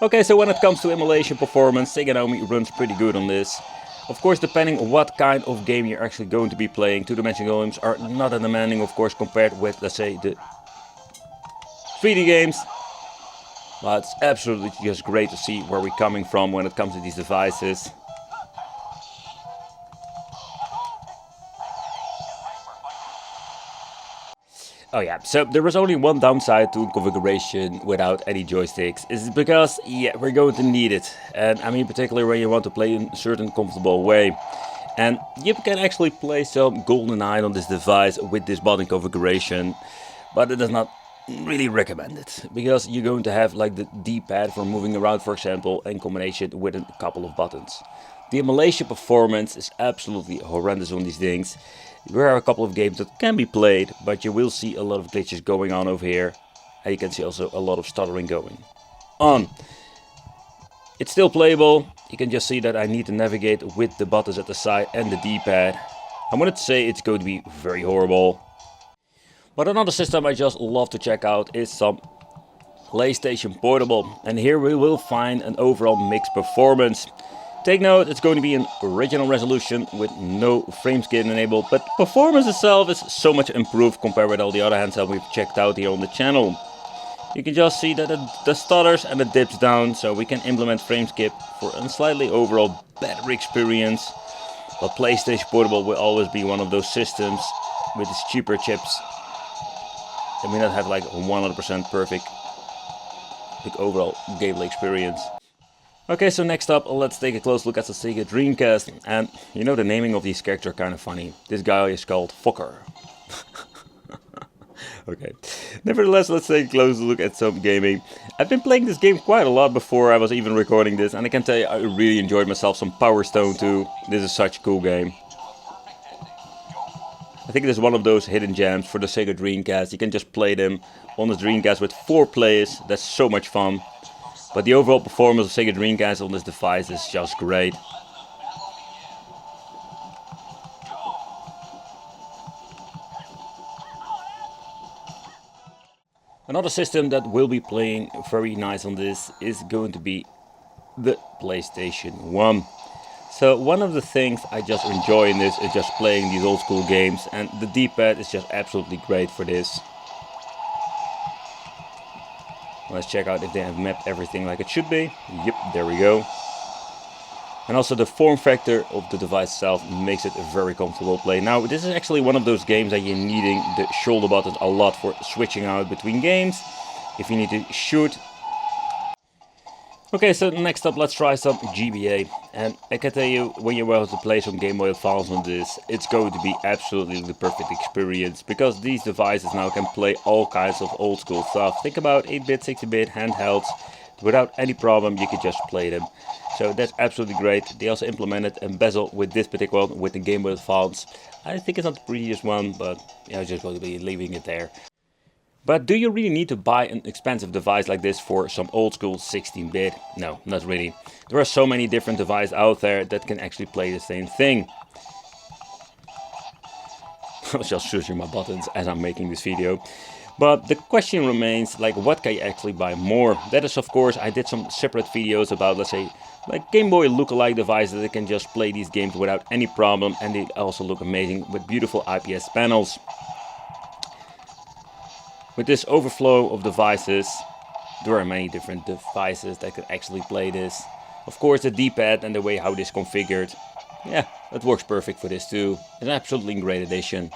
Okay, so when it comes to emulation performance, Sega runs pretty good on this. Of course, depending on what kind of game you're actually going to be playing, two-dimensional games are not that demanding, of course, compared with, let's say, the 3D games. But it's absolutely just great to see where we're coming from when it comes to these devices. Oh yeah, so there was only one downside to configuration without any joysticks. Is because, yeah, we're going to need it. And I mean, particularly when you want to play in a certain comfortable way. And you can actually play some GoldenEye on this device with this button configuration. But it is not really recommended. Because you're going to have like the D-pad for moving around, for example, in combination with a couple of buttons. The emulation performance is absolutely horrendous on these things. There are a couple of games that can be played, but you will see a lot of glitches going on over here. And you can see also a lot of stuttering going on. It's still playable. You can just see that I need to navigate with the buttons at the side and the D-pad. I wanted to say it's going to be very horrible. But another system I just love to check out is some PlayStation Portable. And here we will find an overall mixed performance. Take note, it's going to be an original resolution with no frameskip enabled, but performance itself is so much improved compared with all the other handshelds we've checked out here on the channel. You can just see that the stutters and the dips down, so we can implement frameskip for a slightly overall better experience. But PlayStation Portable will always be one of those systems with its cheaper chips that may not have like 100% perfect overall gameplay experience. Okay, so next up, let's take a close look at the Sega Dreamcast. And you know, the naming of these characters are kind of funny. This guy is called Fokker. Okay, nevertheless, let's take a close look at some gaming. I've been playing this game quite a lot before I was even recording this, and I can tell you I really enjoyed myself some Power Stone too. This is such a cool game. I think it is one of those hidden gems for the Sega Dreamcast. You can just play them on the Dreamcast with 4 players. That's so much fun. But the overall performance of Sega Dreamcast on this device is just great. Another system that will be playing very nice on this is going to be the PlayStation 1. So one of the things I just enjoy in this is just playing these old school games, and the D-pad is just absolutely great for this. Let's check out if they have mapped everything like it should be. Yep, there we go. And also the form factor of the device itself makes it a very comfortable play. Now, this is actually one of those games that you're needing the shoulder buttons a lot for switching out between games. If you need to shoot. Okay, so next up, let's try some GBA. And I can tell you, when you're able to play some Game Boy Advance on this, it's going to be absolutely the perfect experience. Because these devices now can play all kinds of old school stuff. Think about 8-bit, 16-bit, handhelds. Without any problem, you can just play them. So that's absolutely great. They also implemented a bezel with this particular one, with the Game Boy Advance. I think it's not the prettiest one, but yeah, I'm just going to be leaving it there. But do you really need to buy an expensive device like this for some old school 16-bit? No, not really. There are so many different devices out there that can actually play the same thing. I was just switching my buttons as I'm making this video. But the question remains, like, what can you actually buy more? That is, of course, I did some separate videos about, let's say, like Game Boy lookalike devices that can just play these games without any problem, and they also look amazing with beautiful IPS panels. With this overflow of devices, there are many different devices that could actually play this. Of course, the D-pad and the way how it is configured, yeah, that works perfect for this too. It's an absolutely great addition.